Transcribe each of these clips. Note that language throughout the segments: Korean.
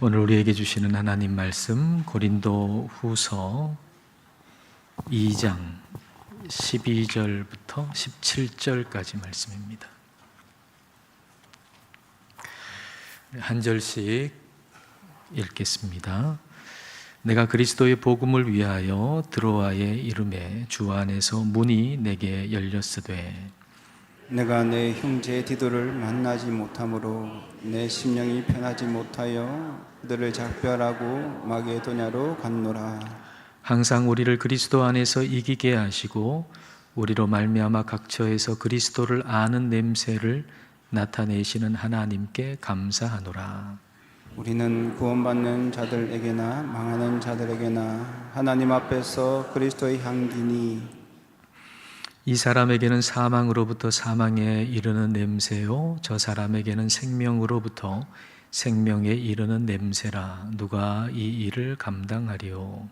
오늘 우리에게 주시는 하나님 말씀 고린도 후서 2장 12절부터 17절까지 말씀입니다. 한 절씩 읽겠습니다. 내가 그리스도의 복음을 위하여 드로아에 이르매 주 안에서 문이 내게 열렸으되 내가 내 형제 디도를 만나지 못하므로 내 심령이 편하지 못하여 그들을 작별하고 마게도냐로 갔노라. 항상 우리를 그리스도 안에서 이기게 하시고 우리로 말미암아 각처에서 그리스도를 아는 냄새를 나타내시는 하나님께 감사하노라. 우리는 구원받는 자들에게나 망하는 자들에게나 하나님 앞에서 그리스도의 향기니 이 사람에게는 사망으로부터 사망에 이르는 냄새요 저 사람에게는 생명으로부터 생명에 이르는 냄새라. 누가 이 일을 감당하리요?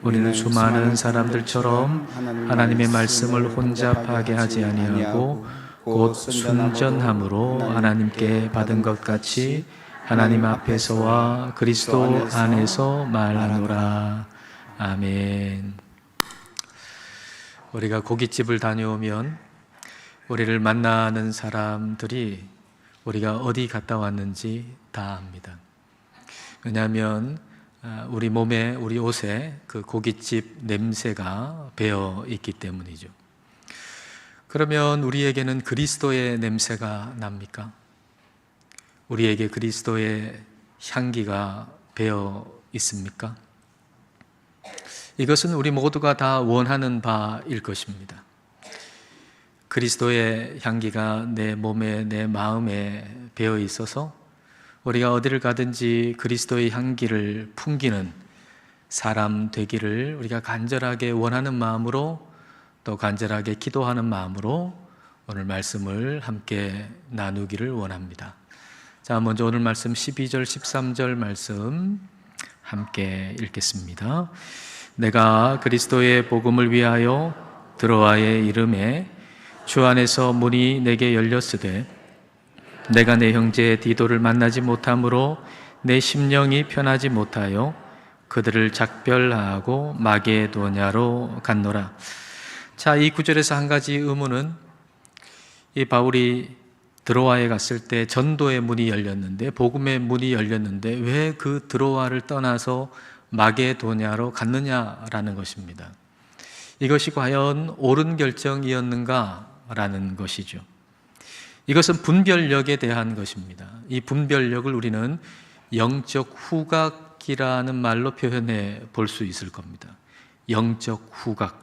우리는 수많은 사람들처럼 하나님의 말씀을 혼잡하게 하지 아니하고 곧 순전함으로 하나님께 받은 것 같이 하나님 앞에서와 그리스도 안에서 말하노라. 아멘. 우리가 고깃집을 다녀오면 우리를 만나는 사람들이 우리가 어디 갔다 왔는지 다 압니다. 왜냐하면 우리 몸에, 우리 옷에 그 고깃집 냄새가 배어 있기 때문이죠. 그러면 우리에게는 그리스도의 냄새가 납니까? 우리에게 그리스도의 향기가 배어 있습니까? 이것은 우리 모두가 다 원하는 바일 것입니다. 그리스도의 향기가 내 몸에, 내 마음에 배어 있어서 우리가 어디를 가든지 그리스도의 향기를 풍기는 사람 되기를 우리가 간절하게 원하는 마음으로, 또 간절하게 기도하는 마음으로 오늘 말씀을 함께 나누기를 원합니다. 자, 먼저 오늘 말씀 12절, 13절 말씀 함께 읽겠습니다. 내가 그리스도의 복음을 위하여 드로아에 이르매 주 안에서 문이 내게 열렸으되 내가 내 형제 디도를 만나지 못하므로 내 심령이 편하지 못하여 그들을 작별하고 마게도냐로 갔노라. 자, 이 구절에서 한 가지 의문은 이 바울이 드로아에 갔을 때 전도의 문이 열렸는데, 복음의 문이 열렸는데 왜 그 드로아를 떠나서 마게도냐로 갔느냐라는 것입니다. 이것이 과연 옳은 결정이었는가라는 것이죠. 이것은 분별력에 대한 것입니다. 이 분별력을 우리는 영적 후각이라는 말로 표현해 볼 수 있을 겁니다. 영적 후각.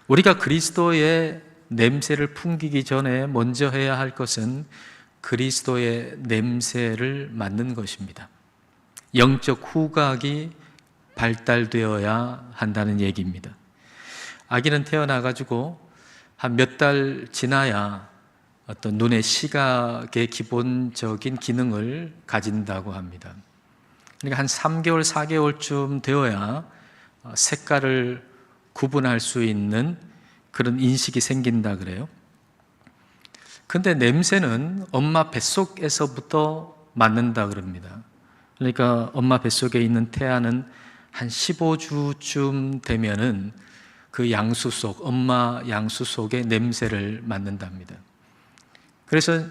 우리가 그리스도의 냄새를 풍기기 전에 먼저 해야 할 것은 그리스도의 냄새를 맡는 것입니다. 영적 후각이 발달되어야 한다는 얘기입니다. 아기는 태어나가지고 한 몇 달 지나야 어떤 눈의 시각의 기본적인 기능을 가진다고 합니다. 그러니까 한 3개월, 4개월쯤 되어야 색깔을 구분할 수 있는 그런 인식이 생긴다 그래요. 근데 냄새는 엄마 뱃속에서부터 맡는다 그럽니다. 그러니까 엄마 뱃속에 있는 태아는 한 15주쯤 되면은 그 양수 속, 엄마 양수 속의 냄새를 맡는답니다. 그래서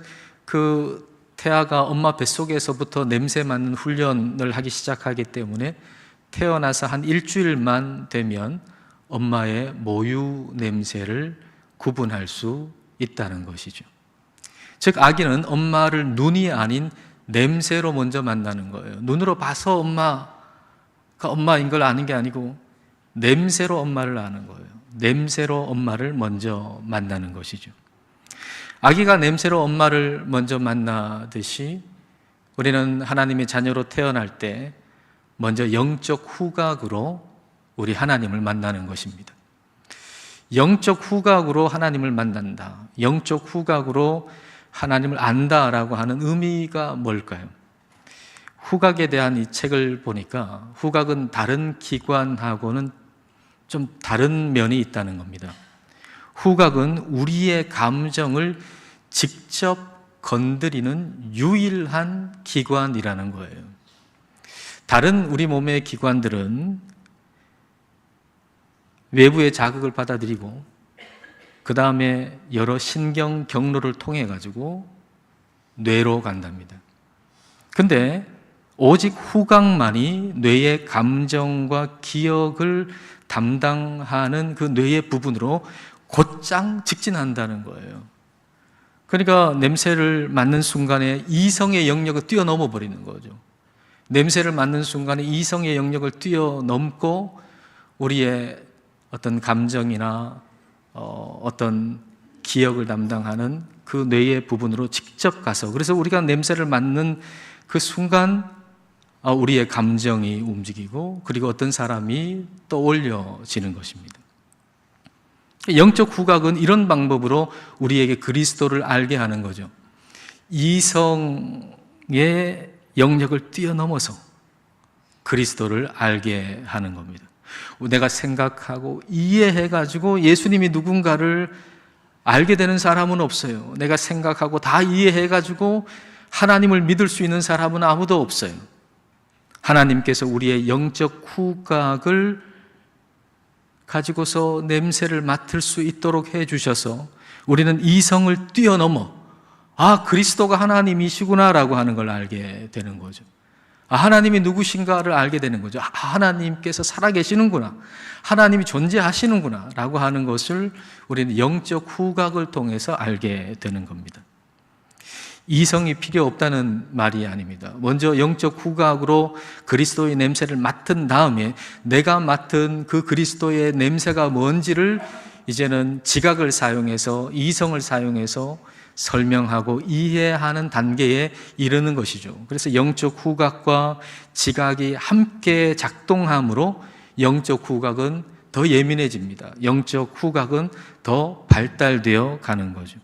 그 태아가 엄마 뱃속에서부터 냄새 맡는 훈련을 하기 시작하기 때문에 태어나서 한 일주일만 되면 엄마의 모유 냄새를 구분할 수 있다는 것이죠. 즉, 아기는 엄마를 눈이 아닌 냄새로 먼저 만나는 거예요. 눈으로 봐서 엄마가 엄마인 걸 아는 게 아니고 냄새로 엄마를 아는 거예요. 냄새로 엄마를 먼저 만나는 것이죠. 아기가 냄새로 엄마를 먼저 만나듯이 우리는 하나님의 자녀로 태어날 때 먼저 영적 후각으로 우리 하나님을 만나는 것입니다. 영적 후각으로 하나님을 만난다. 영적 후각으로 하나님을 안다라고 하는 의미가 뭘까요? 후각에 대한 이 책을 보니까 후각은 다른 기관하고는 좀 다른 면이 있다는 겁니다. 후각은 우리의 감정을 직접 건드리는 유일한 기관이라는 거예요. 다른 우리 몸의 기관들은 외부의 자극을 받아들이고 그 다음에 여러 신경 경로를 통해 가지고 뇌로 간답니다. 근데 오직 후각만이 뇌의 감정과 기억을 담당하는 그 뇌의 부분으로 곧장 직진한다는 거예요. 그러니까 냄새를 맡는 순간에 이성의 영역을 뛰어넘어 버리는 거죠. 냄새를 맡는 순간에 이성의 영역을 뛰어넘고 우리의 어떤 감정이나 어떤 기억을 담당하는 그 뇌의 부분으로 직접 가서, 그래서 우리가 냄새를 맡는 그 순간 우리의 감정이 움직이고 그리고 어떤 사람이 떠올려지는 것입니다. 영적 후각은 이런 방법으로 우리에게 그리스도를 알게 하는 거죠. 이성의 영역을 뛰어넘어서 그리스도를 알게 하는 겁니다. 내가 생각하고 이해해가지고 예수님이 누군가를 알게 되는 사람은 없어요. 내가 생각하고 다 이해해가지고 하나님을 믿을 수 있는 사람은 아무도 없어요. 하나님께서 우리의 영적 후각을 가지고서 냄새를 맡을 수 있도록 해주셔서 우리는 이성을 뛰어넘어 그리스도가 하나님이시구나라고 하는 걸 알게 되는 거죠. 하나님이 누구신가를 알게 되는 거죠. 하나님께서 살아계시는구나, 하나님이 존재하시는구나 라고 하는 것을 우리는 영적 후각을 통해서 알게 되는 겁니다. 이성이 필요 없다는 말이 아닙니다. 먼저 영적 후각으로 그리스도의 냄새를 맡은 다음에 내가 맡은 그 그리스도의 냄새가 뭔지를 이제는 지각을 사용해서, 이성을 사용해서 설명하고 이해하는 단계에 이르는 것이죠. 그래서 영적 후각과 지각이 함께 작동함으로 영적 후각은 더 예민해집니다. 영적 후각은 더 발달되어 가는 거죠.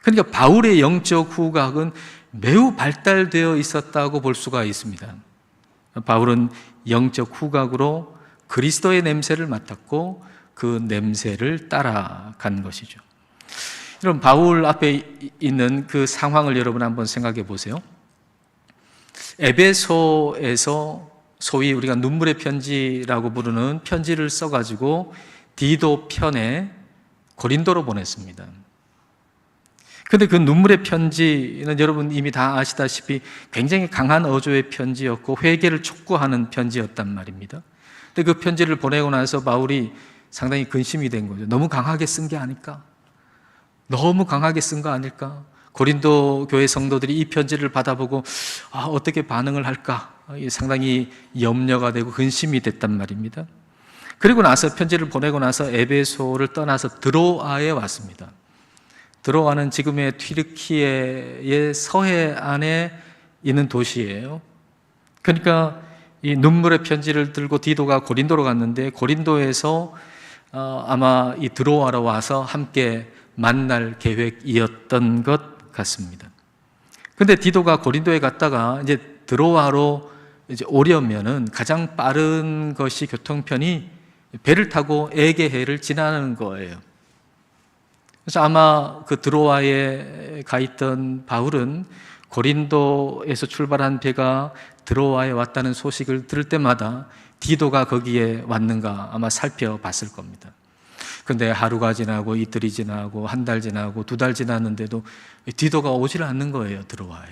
그러니까 바울의 영적 후각은 매우 발달되어 있었다고 볼 수가 있습니다. 바울은 영적 후각으로 그리스도의 냄새를 맡았고 그 냄새를 따라간 것이죠. 여러분, 바울 앞에 있는 그 상황을 여러분 한번 생각해 보세요. 에베소에서 소위 우리가 눈물의 편지라고 부르는 편지를 써가지고 디도 편에 고린도로 보냈습니다. 근데 그 눈물의 편지는 여러분 이미 다 아시다시피 굉장히 강한 어조의 편지였고 회개를 촉구하는 편지였단 말입니다. 근데 그 편지를 보내고 나서 바울이 상당히 근심이 된 거죠. 너무 강하게 쓴 게 아닐까? 너무 강하게 쓴 거 아닐까? 고린도 교회 성도들이 이 편지를 받아보고 어떻게 반응을 할까? 상당히 염려가 되고 근심이 됐단 말입니다. 그리고 나서 편지를 보내고 나서 에베소를 떠나서 드로아에 왔습니다. 드로아는 지금의 튀르키예의 서해안에 있는 도시예요. 그러니까 이 눈물의 편지를 들고 디도가 고린도로 갔는데 고린도에서 아마 이 드로아로 와서 함께 만날 계획이었던 것 같습니다. 근데 디도가 고린도에 갔다가 이제 드로아로 이제 오려면은 가장 빠른 것이 교통편이 배를 타고 에게해를 지나는 거예요. 그래서 아마 그 드로아에 가 있던 바울은 고린도에서 출발한 배가 드로아에 왔다는 소식을 들을 때마다 디도가 거기에 왔는가 아마 살펴봤을 겁니다. 근데 하루가 지나고 이틀이 지나고 한 달 지나고 두 달 지났는데도 디도가 오질 않는 거예요, 드로아에.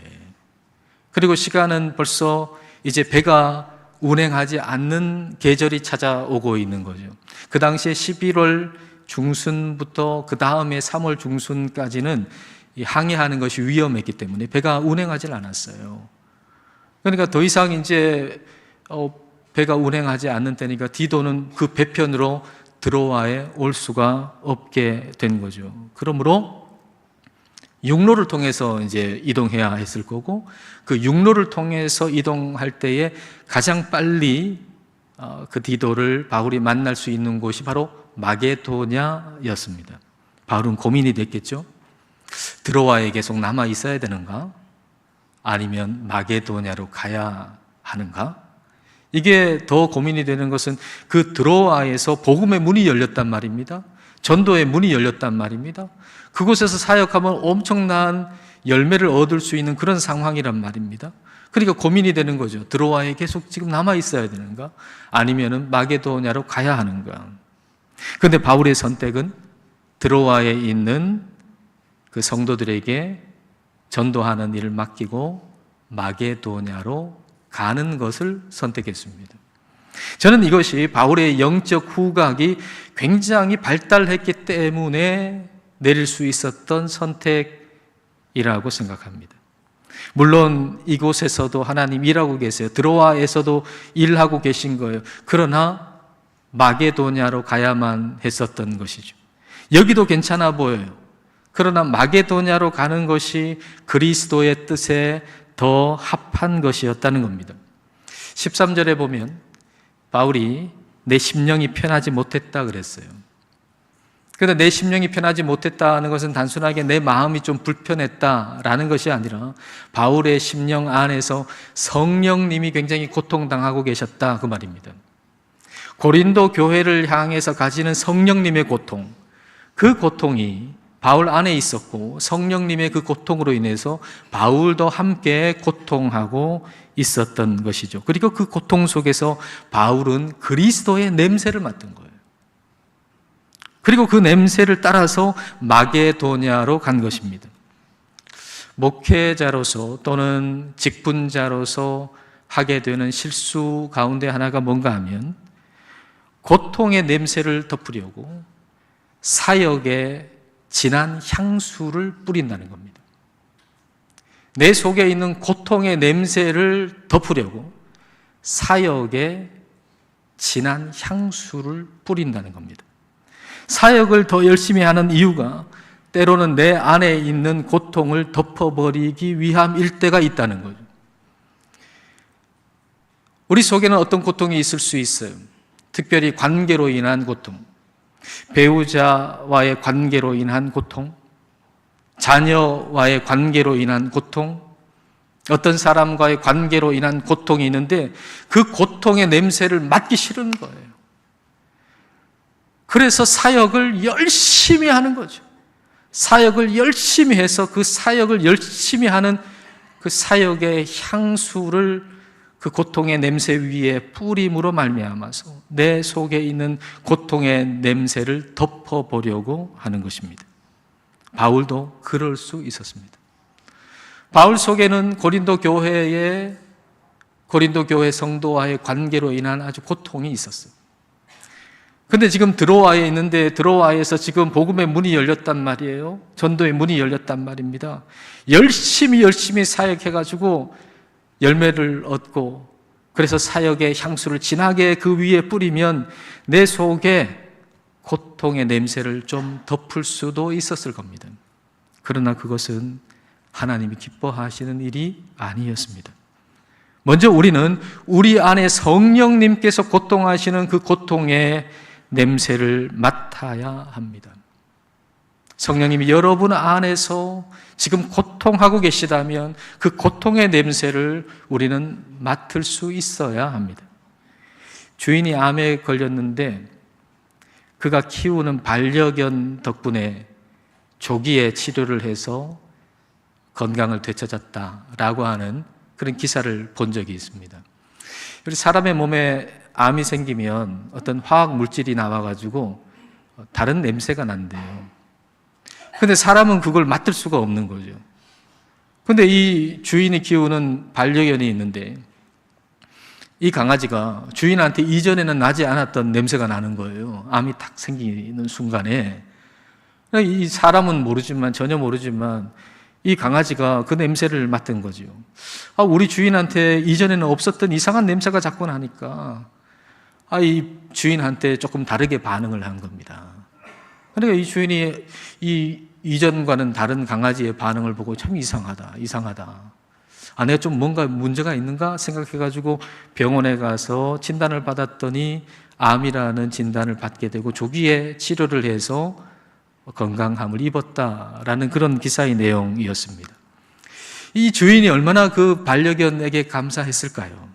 그리고 시간은 벌써 이제 배가 운행하지 않는 계절이 찾아오고 있는 거죠. 그 당시에 11월 중순부터 그 다음에 3월 중순까지는 항해하는 것이 위험했기 때문에 배가 운행하지 않았어요. 그러니까 더 이상 이제 배가 운행하지 않는 때니까 디도는 그 배편으로 드로아에 올 수가 없게 된 거죠. 그러므로 육로를 통해서 이제 이동해야 했을 거고, 그 육로를 통해서 이동할 때에 가장 빨리 그 디도를 바울이 만날 수 있는 곳이 바로 마게도냐였습니다. 바울은 고민이 됐겠죠. 드로아에 계속 남아 있어야 되는가? 아니면 마게도냐로 가야 하는가? 이게 더 고민이 되는 것은 그 드로아에서 복음의 문이 열렸단 말입니다. 전도의 문이 열렸단 말입니다. 그곳에서 사역하면 엄청난 열매를 얻을 수 있는 그런 상황이란 말입니다. 그러니까 고민이 되는 거죠. 드로아에 계속 지금 남아 있어야 되는가? 아니면은 마게도냐로 가야 하는가? 그런데 바울의 선택은 드로아에 있는 그 성도들에게 전도하는 일을 맡기고 마게도냐로 가는 것을 선택했습니다. 저는 이것이 바울의 영적 후각이 굉장히 발달했기 때문에 내릴 수 있었던 선택이라고 생각합니다. 물론 이곳에서도 하나님 일하고 계세요. 드로아에서도 일하고 계신 거예요. 그러나 마게도냐로 가야만 했었던 것이죠. 여기도 괜찮아 보여요. 그러나 마게도냐로 가는 것이 그리스도의 뜻에 더 합한 것이었다는 겁니다. 13절에 보면 바울이 내 심령이 편하지 못했다 그랬어요. 그런데 내 심령이 편하지 못했다는 것은 단순하게 내 마음이 좀 불편했다라는 것이 아니라 바울의 심령 안에서 성령님이 굉장히 고통당하고 계셨다 그 말입니다. 고린도 교회를 향해서 가지는 성령님의 고통, 그 고통이 바울 안에 있었고 성령님의 그 고통으로 인해서 바울도 함께 고통하고 있었던 것이죠. 그리고 그 고통 속에서 바울은 그리스도의 냄새를 맡은 거예요. 그리고 그 냄새를 따라서 마게도냐로 간 것입니다. 목회자로서 또는 직분자로서 하게 되는 실수 가운데 하나가 뭔가 하면 고통의 냄새를 덮으려고 사역에 진한 향수를 뿌린다는 겁니다. 내 속에 있는 고통의 냄새를 덮으려고 사역에 진한 향수를 뿌린다는 겁니다. 사역을 더 열심히 하는 이유가 때로는 내 안에 있는 고통을 덮어버리기 위함일 때가 있다는 거죠. 우리 속에는 어떤 고통이 있을 수 있어요. 특별히 관계로 인한 고통, 배우자와의 관계로 인한 고통, 자녀와의 관계로 인한 고통, 어떤 사람과의 관계로 인한 고통이 있는데 그 고통의 냄새를 맡기 싫은 거예요. 그래서 사역을 열심히 하는 거죠. 사역을 열심히 해서 그 사역을 열심히 하는 그 사역의 향수를 그 고통의 냄새 위에 뿌림으로 말미암아서 내 속에 있는 고통의 냄새를 덮어보려고 하는 것입니다. 바울도 그럴 수 있었습니다. 바울 속에는 고린도 교회 성도와의 관계로 인한 아주 고통이 있었어요. 근데 지금 드로아에 있는데 드로아에서 지금 복음의 문이 열렸단 말이에요. 전도의 문이 열렸단 말입니다. 열심히 사역해가지고 열매를 얻고 그래서 사역의 향수를 진하게 그 위에 뿌리면 내 속에 고통의 냄새를 좀 덮을 수도 있었을 겁니다. 그러나 그것은 하나님이 기뻐하시는 일이 아니었습니다. 먼저 우리는 우리 안에 성령님께서 고통하시는 그 고통의 냄새를 맡아야 합니다. 성령님이 여러분 안에서 지금 고통하고 계시다면 그 고통의 냄새를 우리는 맡을 수 있어야 합니다. 주인이 암에 걸렸는데 그가 키우는 반려견 덕분에 조기에 치료를 해서 건강을 되찾았다라고 하는 그런 기사를 본 적이 있습니다. 우리 사람의 몸에 암이 생기면 어떤 화학 물질이 나와가지고 다른 냄새가 난대요. 근데 사람은 그걸 맡을 수가 없는 거죠. 근데 이 주인이 키우는 반려견이 있는데 이 강아지가 주인한테 이전에는 나지 않았던 냄새가 나는 거예요. 암이 탁 생기는 순간에. 이 사람은 모르지만, 전혀 모르지만 이 강아지가 그 냄새를 맡은 거죠. 우리 주인한테 이전에는 없었던 이상한 냄새가 자꾸 나니까 이 주인한테 조금 다르게 반응을 한 겁니다. 그러니까 이 주인이 이 이전과는 다른 강아지의 반응을 보고 참 이상하다. 내가 좀 뭔가 문제가 있는가 생각해가지고 병원에 가서 진단을 받았더니 암이라는 진단을 받게 되고 조기에 치료를 해서 건강함을 입었다라는 그런 기사의 내용이었습니다. 이 주인이 얼마나 그 반려견에게 감사했을까요?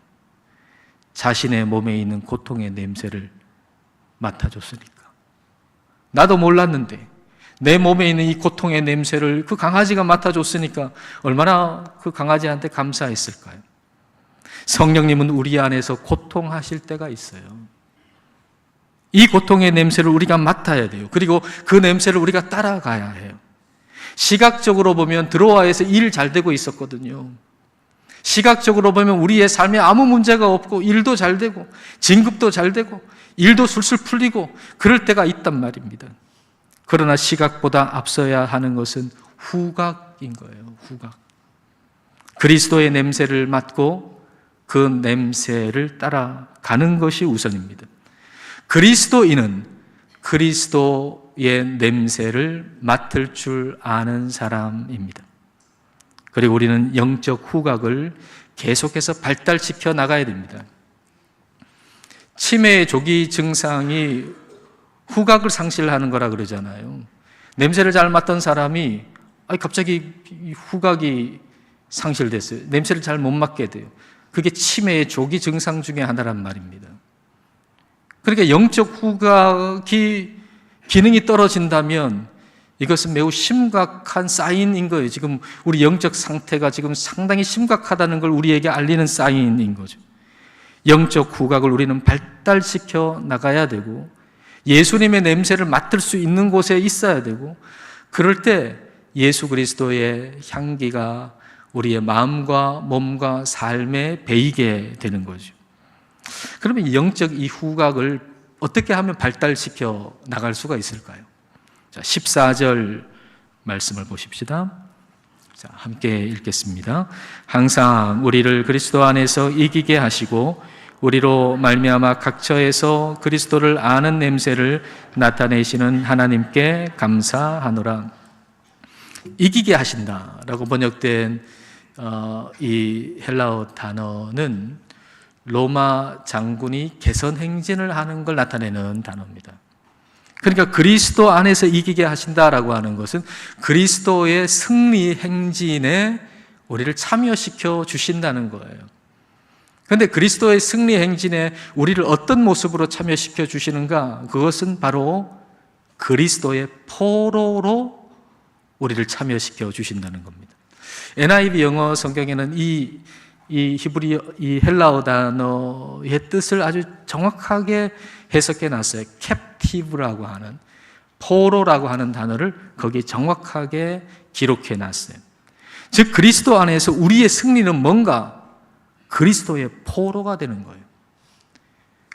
자신의 몸에 있는 고통의 냄새를 맡아줬으니까. 나도 몰랐는데 내 몸에 있는 이 고통의 냄새를 그 강아지가 맡아줬으니까 얼마나 그 강아지한테 감사했을까요? 성령님은 우리 안에서 고통하실 때가 있어요. 이 고통의 냄새를 우리가 맡아야 돼요. 그리고 그 냄새를 우리가 따라가야 해요. 시각적으로 보면 드로아에서 일 잘 되고 있었거든요. 시각적으로 보면 우리의 삶에 아무 문제가 없고 일도 잘 되고 진급도 잘 되고 일도 술술 풀리고 그럴 때가 있단 말입니다. 그러나 시각보다 앞서야 하는 것은 후각인 거예요. 후각. 그리스도의 냄새를 맡고 그 냄새를 따라가는 것이 우선입니다. 그리스도인은 그리스도의 냄새를 맡을 줄 아는 사람입니다. 그리고 우리는 영적 후각을 계속해서 발달시켜 나가야 됩니다. 치매의 조기 증상이 후각을 상실하는 거라 그러잖아요. 냄새를 잘 맡던 사람이 갑자기 후각이 상실됐어요. 냄새를 잘 못 맡게 돼요. 그게 치매의 조기 증상 중에 하나란 말입니다. 그러니까 영적 후각이 기능이 떨어진다면 이것은 매우 심각한 사인인 거예요. 지금 우리 영적 상태가 지금 상당히 심각하다는 걸 우리에게 알리는 사인인 거죠. 영적 후각을 우리는 발달시켜 나가야 되고 예수님의 냄새를 맡을 수 있는 곳에 있어야 되고 그럴 때 예수 그리스도의 향기가 우리의 마음과 몸과 삶에 배이게 되는 거죠. 그러면 영적 이 후각을 어떻게 하면 발달시켜 나갈 수가 있을까요? 자, 14절 말씀을 보십시다. 자, 함께 읽겠습니다. 항상 우리를 그리스도 안에서 이기게 하시고 우리로 말미암아 각처에서 그리스도를 아는 냄새를 나타내시는 하나님께 감사하노라. 이기게 하신다라고 번역된 이 헬라어 단어는 로마 장군이 개선 행진을 하는 걸 나타내는 단어입니다. 그러니까 그리스도 안에서 이기게 하신다라고 하는 것은 그리스도의 승리 행진에 우리를 참여시켜 주신다는 거예요. 그런데 그리스도의 승리 행진에 우리를 어떤 모습으로 참여시켜 주시는가? 그것은 바로 그리스도의 포로로 우리를 참여시켜 주신다는 겁니다. NIV 영어 성경에는 이 헬라어 단어의 뜻을 아주 정확하게 해석해 놨어요. captive라고 하는, 포로라고 하는 단어를 거기에 정확하게 기록해 놨어요. 즉 그리스도 안에서 우리의 승리는 뭔가? 그리스도의 포로가 되는 거예요.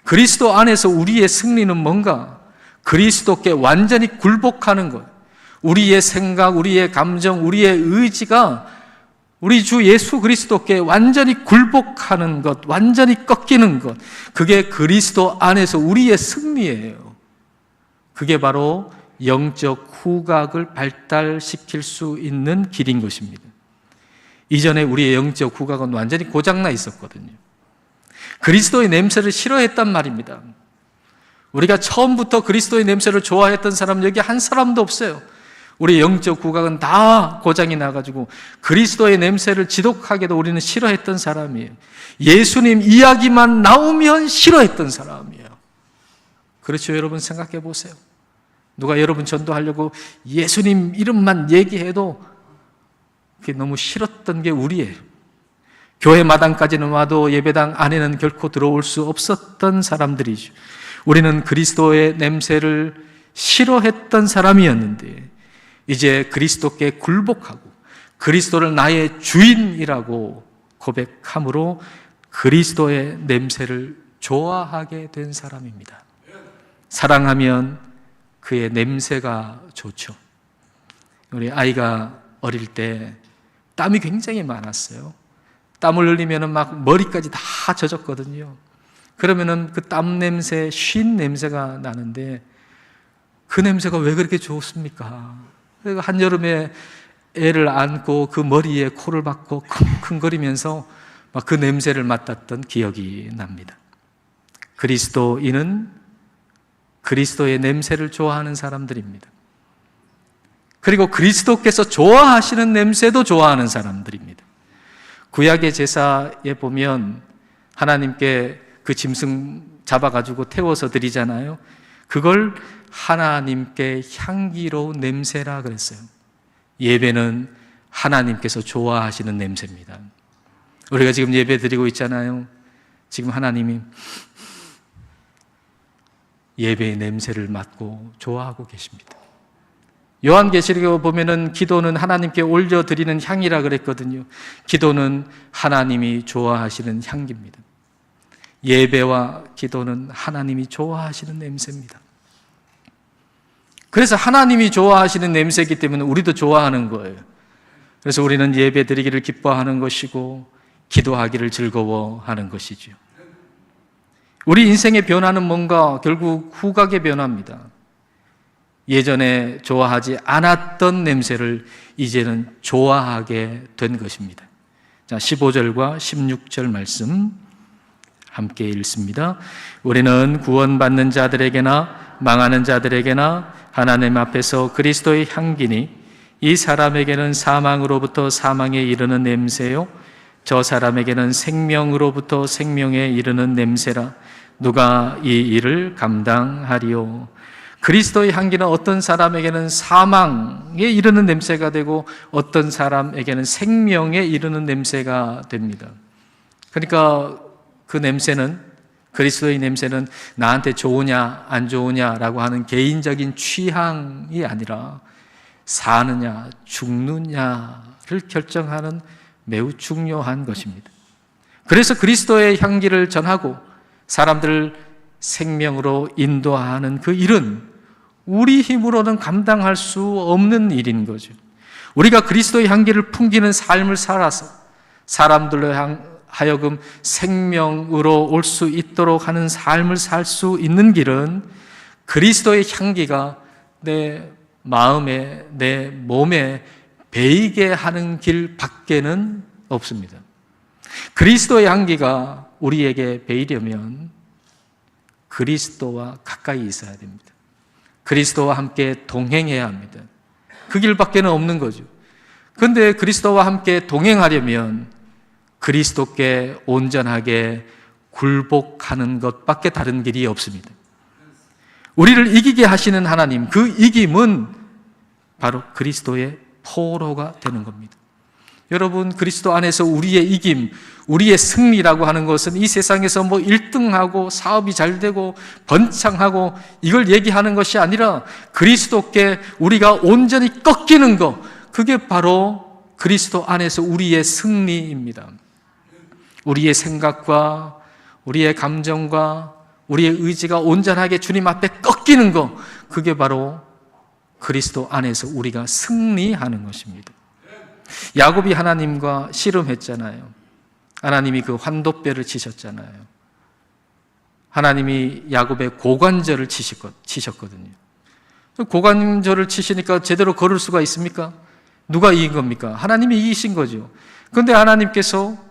그리스도 안에서 우리의 승리는 뭔가? 그리스도께 완전히 굴복하는 거예요. 우리의 생각, 우리의 감정, 우리의 의지가 우리 주 예수 그리스도께 완전히 굴복하는 것, 완전히 꺾이는 것, 그게 그리스도 안에서 우리의 승리예요. 그게 바로 영적 후각을 발달시킬 수 있는 길인 것입니다. 이전에 우리의 영적 후각은 완전히 고장나 있었거든요. 그리스도의 냄새를 싫어했단 말입니다. 우리가 처음부터 그리스도의 냄새를 좋아했던 사람은 여기 한 사람도 없어요. 우리 영적 후각은 다 고장이 나가지고 그리스도의 냄새를 지독하게도 우리는 싫어했던 사람이에요. 예수님 이야기만 나오면 싫어했던 사람이에요. 그렇죠? 여러분 생각해 보세요. 누가 여러분 전도하려고 예수님 이름만 얘기해도 그게 너무 싫었던 게 우리예요. 교회 마당까지는 와도 예배당 안에는 결코 들어올 수 없었던 사람들이죠. 우리는 그리스도의 냄새를 싫어했던 사람이었는데 이제 그리스도께 굴복하고 그리스도를 나의 주인이라고 고백함으로 그리스도의 냄새를 좋아하게 된 사람입니다. 사랑하면 그의 냄새가 좋죠. 우리 아이가 어릴 때 땀이 굉장히 많았어요. 땀을 흘리면 막 머리까지 다 젖었거든요. 그러면은 그 땀 냄새, 쉰 냄새가 나는데 그 냄새가 왜 그렇게 좋습니까? 그러니까 한여름에 애를 안고 그 머리에 코를 박고 킁킁거리면서 막 그 냄새를 맡았던 기억이 납니다. 그리스도인은 그리스도의 냄새를 좋아하는 사람들입니다. 그리고 그리스도께서 좋아하시는 냄새도 좋아하는 사람들입니다. 구약의 제사에 보면 하나님께 그 짐승 잡아가지고 태워서 드리잖아요. 그걸 하나님께 향기로운 냄새라 그랬어요. 예배는 하나님께서 좋아하시는 냄새입니다. 우리가 지금 예배 드리고 있잖아요. 지금 하나님이 예배의 냄새를 맡고 좋아하고 계십니다. 요한계시록에 보면은 기도는 하나님께 올려드리는 향이라 그랬거든요. 기도는 하나님이 좋아하시는 향기입니다. 예배와 기도는 하나님이 좋아하시는 냄새입니다. 그래서 하나님이 좋아하시는 냄새이기 때문에 우리도 좋아하는 거예요. 그래서 우리는 예배 드리기를 기뻐하는 것이고 기도하기를 즐거워하는 것이죠. 우리 인생의 변화는 뭔가 결국 후각의 변화입니다. 예전에 좋아하지 않았던 냄새를 이제는 좋아하게 된 것입니다. 자, 15절과 16절 말씀 함께 읽습니다. 우리는 구원받는 자들에게나 망하는 자들에게나 하나님 앞에서 그리스도의 향기니 이 사람에게는 사망으로부터 사망에 이르는 냄새요 저 사람에게는 생명으로부터 생명에 이르는 냄새라. 누가 이 일을 감당하리요? 그리스도의 향기는 어떤 사람에게는 사망에 이르는 냄새가 되고 어떤 사람에게는 생명에 이르는 냄새가 됩니다. 그러니까 그 냄새는, 그리스도의 냄새는 나한테 좋으냐 안 좋으냐라고 하는 개인적인 취향이 아니라 사느냐 죽느냐를 결정하는 매우 중요한 것입니다. 그래서 그리스도의 향기를 전하고 사람들을 생명으로 인도하는 그 일은 우리 힘으로는 감당할 수 없는 일인 거죠. 우리가 그리스도의 향기를 풍기는 삶을 살아서 사람들로 하여금 생명으로 올 수 있도록 하는 삶을 살 수 있는 길은 그리스도의 향기가 내 마음에, 내 몸에 배이게 하는 길 밖에는 없습니다. 그리스도의 향기가 우리에게 배이려면 그리스도와 가까이 있어야 됩니다. 그리스도와 함께 동행해야 합니다. 그 길밖에는 없는 거죠. 그런데 그리스도와 함께 동행하려면 그리스도께 온전하게 굴복하는 것밖에 다른 길이 없습니다. 우리를 이기게 하시는 하나님, 그 이김은 바로 그리스도의 포로가 되는 겁니다. 여러분, 그리스도 안에서 우리의 이김, 우리의 승리라고 하는 것은 이 세상에서 1등하고 사업이 잘 되고 번창하고 이걸 얘기하는 것이 아니라 그리스도께 우리가 온전히 꺾이는 것, 그게 바로 그리스도 안에서 우리의 승리입니다. 우리의 생각과 우리의 감정과 우리의 의지가 온전하게 주님 앞에 꺾이는 것, 그게 바로 그리스도 안에서 우리가 승리하는 것입니다. 야곱이 하나님과 씨름했잖아요. 하나님이 그 환도뼈를 치셨잖아요. 하나님이 야곱의 고관절을 치셨거든요. 고관절을 치시니까 제대로 걸을 수가 있습니까? 누가 이긴 겁니까? 하나님이 이기신 거죠. 그런데 하나님께서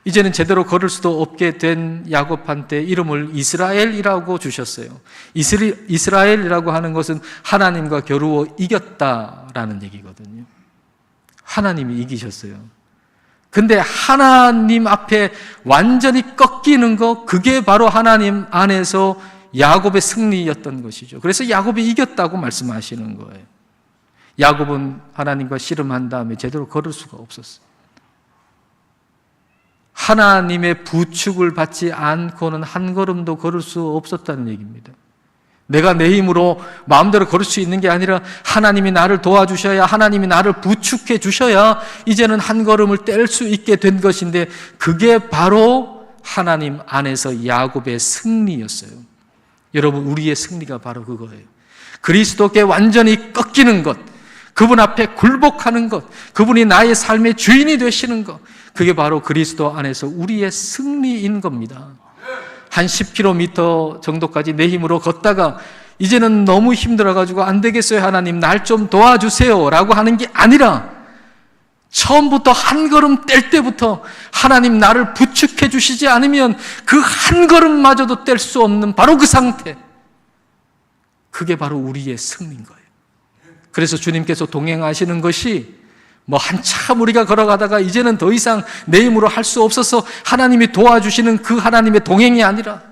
이제는 제대로 걸을 수도 없게 된 야곱한테 이름을 이스라엘이라고 주셨어요. 이스라엘이라고 하는 것은 하나님과 겨루어 이겼다라는 얘기거든요. 하나님이 이기셨어요. 근데 하나님 앞에 완전히 꺾이는 것, 그게 바로 하나님 안에서 야곱의 승리였던 것이죠. 그래서 야곱이 이겼다고 말씀하시는 거예요. 야곱은 하나님과 씨름한 다음에 제대로 걸을 수가 없었어요. 하나님의 부축을 받지 않고는 한 걸음도 걸을 수 없었다는 얘기입니다. 내가 내 힘으로 마음대로 걸을 수 있는 게 아니라 하나님이 나를 도와주셔야, 하나님이 나를 부축해 주셔야 이제는 한 걸음을 뗄 수 있게 된 것인데, 그게 바로 하나님 안에서 야곱의 승리였어요. 여러분, 우리의 승리가 바로 그거예요. 그리스도께 완전히 꺾이는 것, 그분 앞에 굴복하는 것, 그분이 나의 삶의 주인이 되시는 것, 그게 바로 그리스도 안에서 우리의 승리인 겁니다. 한 10km 정도까지 내 힘으로 걷다가 이제는 너무 힘들어가지고 안 되겠어요, 하나님 날 좀 도와주세요 라고 하는 게 아니라 처음부터 한 걸음 뗄 때부터 하나님 나를 부축해 주시지 않으면 그 한 걸음마저도 뗄 수 없는 바로 그 상태, 그게 바로 우리의 승리인 거예요. 그래서 주님께서 동행하시는 것이 한참 우리가 걸어가다가 이제는 더 이상 내 힘으로 할 수 없어서 하나님이 도와주시는 그 하나님의 동행이 아니라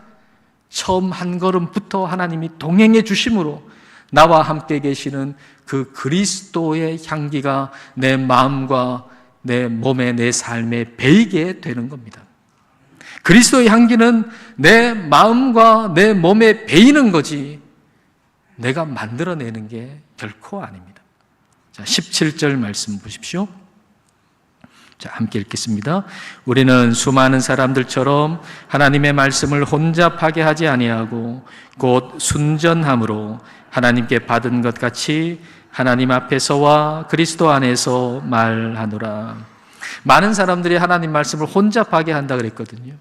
처음 한 걸음부터 하나님이 동행해 주심으로 나와 함께 계시는 그 그리스도의 향기가 내 마음과 내 몸에, 내 삶에 배이게 되는 겁니다. 그리스도의 향기는 내 마음과 내 몸에 배이는 거지 내가 만들어내는 게 결코 아닙니다. 자, 17절 말씀 보십시오. 자, 함께 읽겠습니다. 우리는 수많은 사람들처럼 하나님의 말씀을 혼잡하게 하지 아니하고 곧 순전함으로 하나님께 받은 것 같이 하나님 앞에서와 그리스도 안에서 말하노라. 많은 사람들이 하나님 말씀을 혼잡하게 한다 그랬거든요.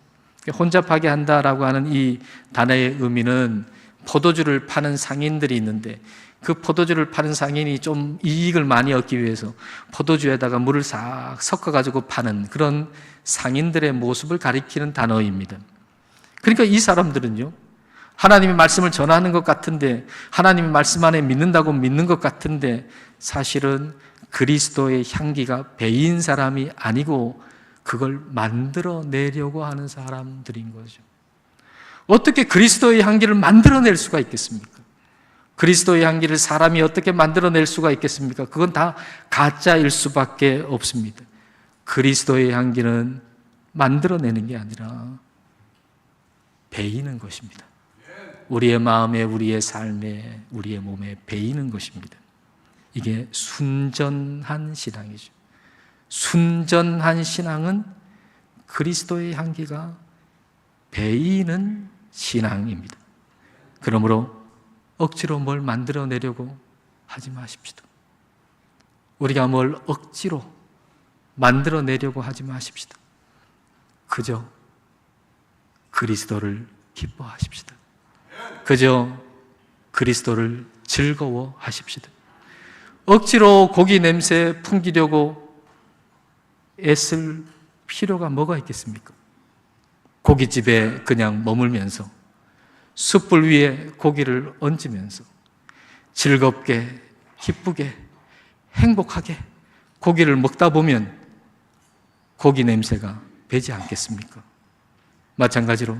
혼잡하게 한다라고 하는 이 단어의 의미는 포도주를 파는 상인들이 있는데 그 포도주를 파는 상인이 좀 이익을 많이 얻기 위해서 포도주에다가 물을 싹 섞어가지고 파는 그런 상인들의 모습을 가리키는 단어입니다. 그러니까 이 사람들은요, 하나님의 말씀을 전하는 것 같은데, 하나님의 말씀 안에 믿는다고 믿는 것 같은데, 사실은 그리스도의 향기가 배인 사람이 아니고 그걸 만들어내려고 하는 사람들인 거죠. 어떻게 그리스도의 향기를 만들어낼 수가 있겠습니까? 그리스도의 향기를 사람이 어떻게 만들어낼 수가 있겠습니까? 그건 다 가짜일 수밖에 없습니다. 그리스도의 향기는 만들어내는 게 아니라 배이는 것입니다. 우리의 마음에, 우리의 삶에, 우리의 몸에 배이는 것입니다. 이게 순전한 신앙이죠. 순전한 신앙은 그리스도의 향기가 배이는 신앙입니다. 그러므로 억지로 뭘 만들어내려고 하지 마십시오. 우리가 뭘 억지로 만들어내려고 하지 마십시오. 그저 그리스도를 기뻐하십시오. 그저 그리스도를 즐거워하십시오. 억지로 고기 냄새 풍기려고 애쓸 필요가 뭐가 있겠습니까? 고깃집에 그냥 머물면서 숯불 위에 고기를 얹으면서 즐겁게, 기쁘게, 행복하게 고기를 먹다 보면 고기 냄새가 배지 않겠습니까? 마찬가지로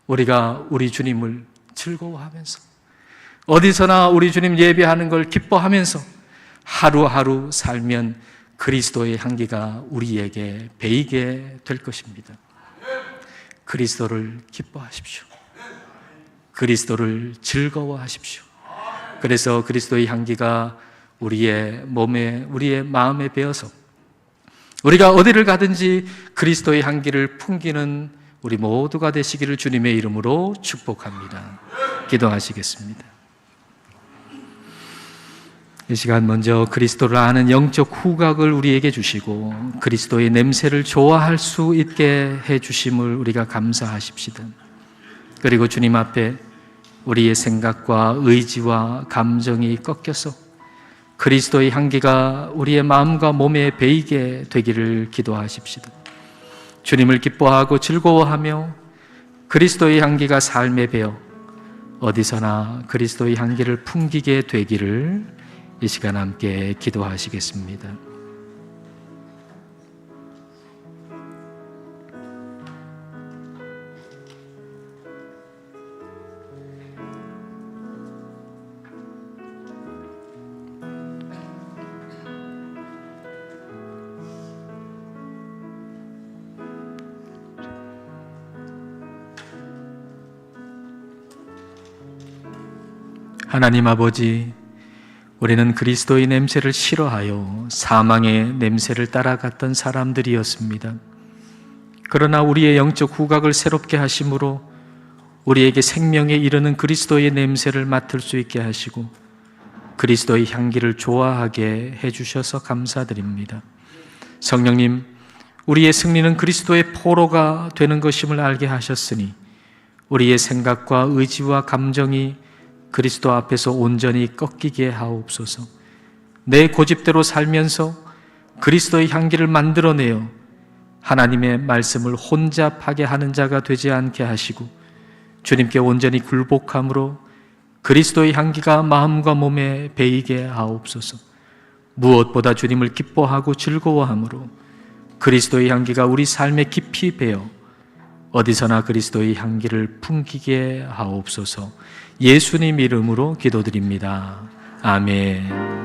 우리가 우리 주님을 즐거워하면서 어디서나 우리 주님 예배하는 걸 기뻐하면서 하루하루 살면 그리스도의 향기가 우리에게 배이게 될 것입니다. 그리스도를 기뻐하십시오. 그리스도를 즐거워하십시오. 그래서 그리스도의 향기가 우리의 몸에, 우리의 마음에 배어서 우리가 어디를 가든지 그리스도의 향기를 풍기는 우리 모두가 되시기를 주님의 이름으로 축복합니다. 기도하시겠습니다. 이 시간 먼저 그리스도를 아는 영적 후각을 우리에게 주시고 그리스도의 냄새를 좋아할 수 있게 해주심을 우리가 감사하십시다. 그리고 주님 앞에 우리의 생각과 의지와 감정이 꺾여서 그리스도의 향기가 우리의 마음과 몸에 배이게 되기를 기도하십시다. 주님을 기뻐하고 즐거워하며 그리스도의 향기가 삶에 배어 어디서나 그리스도의 향기를 풍기게 되기를 이 시간 함께 기도하시겠습니다. 하나님 아버지, 우리는 그리스도의 냄새를 싫어하여 사망의 냄새를 따라갔던 사람들이었습니다. 그러나 우리의 영적 후각을 새롭게 하심으로 우리에게 생명에 이르는 그리스도의 냄새를 맡을 수 있게 하시고 그리스도의 향기를 좋아하게 해주셔서 감사드립니다. 성령님, 우리의 승리는 그리스도의 포로가 되는 것임을 알게 하셨으니 우리의 생각과 의지와 감정이 그리스도 앞에서 온전히 꺾이게 하옵소서. 내 고집대로 살면서 그리스도의 향기를 만들어내어 하나님의 말씀을 혼잡하게 하는 자가 되지 않게 하시고 주님께 온전히 굴복함으로 그리스도의 향기가 마음과 몸에 배이게 하옵소서. 무엇보다 주님을 기뻐하고 즐거워함으로 그리스도의 향기가 우리 삶에 깊이 배어 어디서나 그리스도의 향기를 풍기게 하옵소서. 예수님 이름으로 기도드립니다. 아멘.